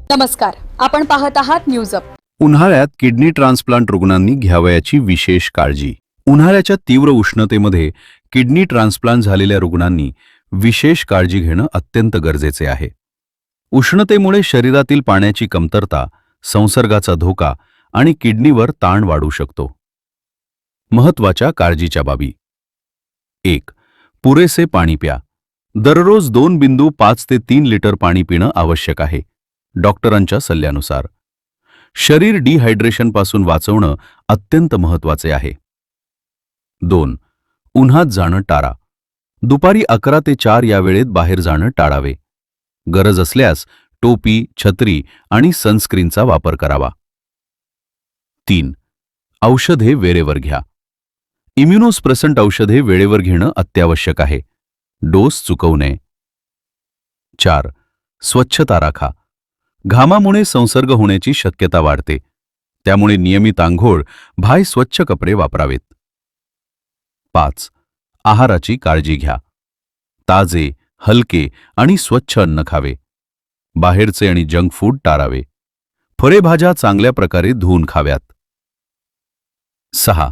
नमस्कार, आपण पाहत आहात न्यूज अप। उन्हाळ्यात किडनी ट्रान्सप्लांट रुग्णांनी घ्यावयाची विशेष काळजी। उन्हाळ्याच्या तीव्र उष्णतेमध्ये किडनी ट्रान्सप्लांट झालेल्या रुग्णांनी विशेष काळजी घेणं अत्यंत गरजेचे आहे। उष्णतेमुळे शरीरातील पाण्याची कमतरता, संसर्गाचा धोका आणि किडनीवर ताण वाढू शकतो। महत्त्वाच्या काळजीच्या बाबी: 1. पुरेसे पाणी प्या। दररोज 2.5 ते 3 लिटर पाणी पिणं आवश्यक आहे, डॉक्टरांच्या सल्ल्यानुसार। शरीर डिहायड्रेशनपासून वाचवणं अत्यंत महत्त्वाचे आहे। 2. उन्हात जाणं टाळा। दुपारी 11 ते 4 या वेळेत बाहेर जाणं टाळावे। गरज असल्यास टोपी, छत्री आणि सनस्क्रीनचा वापर करावा। 3. औषधे वेळेवर घ्या। इम्युनोसप्रेसंट औषधे वेळेवर घेणं अत्यावश्यक आहे, डोस चुकवू नये। 4. स्वच्छता राखा। घामामुळे संसर्ग होण्याची शक्यता वाढते, त्यामुळे नियमित अंघोळ, बाहेर स्वच्छ कपडे वापरावेत। 5. आहाराची काळजी घ्या। ताजे, हलके आणि स्वच्छ अन्न खावे। बाहेरचे आणि जंक फूड टाळावे। फळेभाज्या चांगल्या प्रकारे धुवून खाव्यात। 6.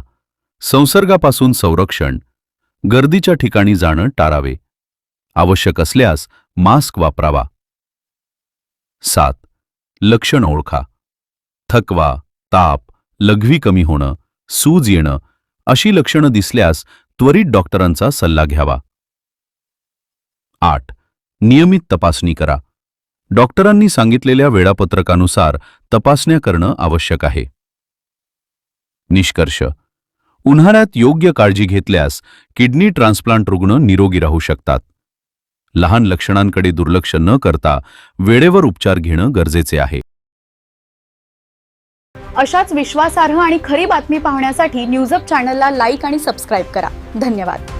संसर्गापासून संरक्षण। गर्दीच्या ठिकाणी जाणं टाळावे। आवश्यक असल्यास मास्क वापरावा। 7. लक्षण ओळखा। थकवा, ताप, लघवी कमी होणं, सूज येणं अशी लक्षणं दिसल्यास त्वरित डॉक्टरांचा सल्ला घ्यावा। 8. नियमित तपासणी करा। डॉक्टरांनी सांगितलेल्या वेळापत्रकानुसार तपासण्या करणं आवश्यक आहे। निष्कर्ष: उन्हाळ्यात योग्य काळजी घेतल्यास किडनी ट्रान्सप्लांट रुग्ण निरोगी राहू शकतात। लहान लक्षणांकडे दुर्लक्ष न करता वेळेवर उपचार घेणं गरजेचे आहे। अशाच विश्वासार्ह आणि खरी बातमी पाहण्यासाठी न्यूज अप चॅनलला लाईक आणि सबस्क्राईब करा। धन्यवाद।